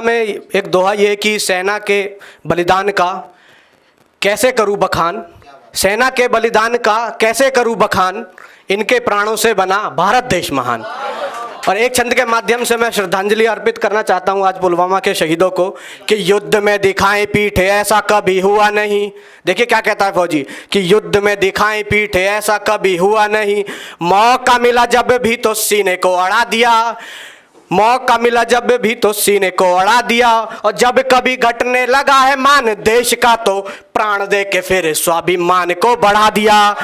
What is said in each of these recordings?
में एक दोहा ये कि सेना के बलिदान का कैसे करूं बखान, सेना के बलिदान का कैसे करूं बखान, इनके प्राणों से बना भारत देश महान। और एक छंद के माध्यम से मैं श्रद्धांजलि अर्पित करना चाहता हूं आज पुलवामा के शहीदों को कि युद्ध में दिखाएं पीठ ऐसा कभी हुआ नहीं। देखिए क्या कहता है फौजी कि युद्ध में दिखाएं पीठ ऐसा कभी हुआ नहीं, मौका मिला जब भी तो सीने को अड़ा दिया, मौका मिला जब भी तो सीने को अड़ा दिया, और जब कभी घटने लगा है मान देश का तो प्राण दे के फिर स्वाभिमान को बढ़ा दिया।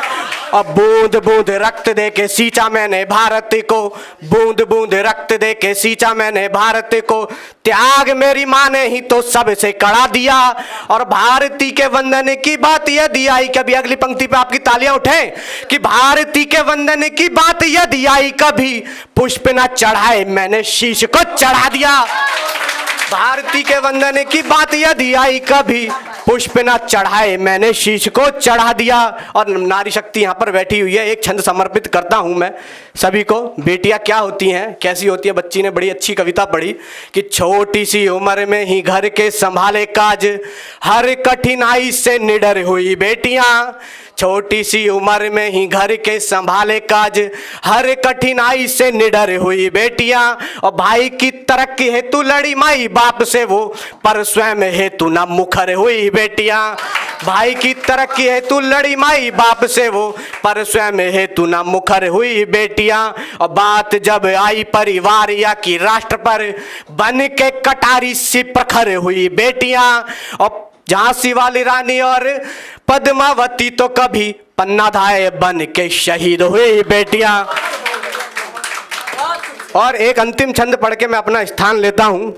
अब बूंद बूंद रक्त दे के सींचा मैंने भारत को, बूंद बूंद रक्त दे के सींचा मैंने भारत को, त्याग मेरी माँ ने ही तो सबसे कड़ा दिया। और भारती के वंदन की बात यदि आई, कभी अगली पंक्ति पे आपकी तालियां उठे कि भारती के वंदन की बात यदि आई, कभी पुष्प न चढ़ाए मैंने शीश को चढ़ा दिया। भारती के वंदन की बात यदि आई, कभी पुष्प न चढ़ाए मैंने शीश को चढ़ा दिया। और नारी शक्ति यहाँ पर बैठी हुई है, एक छंद समर्पित करता हूँ मैं सभी को। बेटियाँ क्या होती हैं, कैसी होती है, बच्ची ने बड़ी अच्छी कविता पढ़ी कि छोटी सी उम्र में ही घर के संभाले काज, हर कठिनाई से निडर हुई बेटियाँ, छोटी सी उम्र में ही घर के संभाले काज, हर कठिनाई से निडर हुई बेटियां। और भाई की तरक्की हेतु लड़ी माई बाप से वो, पर स्वयं हेतु न मुखर हुई बेटियां। भाई की तरक्की हेतु लड़ी माई बाप से वो, पर स्वयं हेतु न मुखर हुई बेटियां। और बात जब आई परिवार या कि राष्ट्र पर, बन के कटारी सी प्रखर हुई बेटियां। और झांसी वाली रानी और पद्मावती तो कभी पन्नाधाय बन के शहीद हुई बेटियां। और एक अंतिम छंद पढ़ के मैं अपना स्थान लेता हूं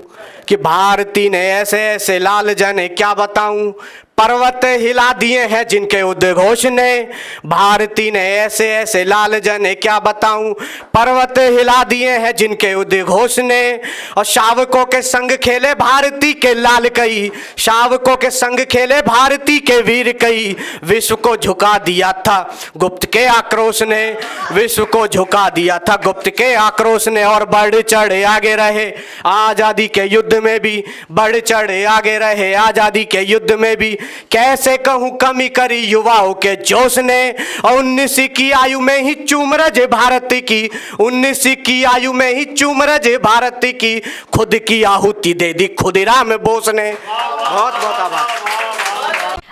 कि भारती ने ऐसे ऐसे लाल जाने क्या बताऊं, पर्वत हिला दिए हैं जिनके उद्घोष ने, भारती ने ऐसे ऐसे लाल जाने क्या बताऊं, पर्वत हिला दिए हैं जिनके उद्घोष ने। और शावकों के संग खेले भारती के लाल कई, शावकों के संग खेले भारती के वीर कई, विश्व को झुका दिया था गुप्त के आक्रोश ने, विश्व को झुका दिया था गुप्त के आक्रोश ने। और बढ़ चढ़े आगे रहे आजादी के युद्ध में भी, बढ़ चढ़े आगे रहे आजादी के युद्ध में भी, कैसे कहूं कमी करी युवाओं के जोश ने। और 19 की आयु में ही चूमरज भारत की, 19 की आयु में ही चूमरज भारत की, खुद की आहुति दे दी खुदीराम बोस ने। बहुत बहुत आभार।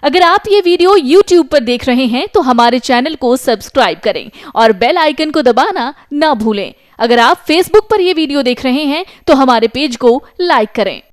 अगर आप ये वीडियो YouTube पर देख रहे हैं तो हमारे चैनल को सब्सक्राइब करें और बेल आइकन को दबाना ना भूलें। अगर आप Facebook पर ये वीडियो देख रहे हैं तो हमारे पेज को लाइक करें।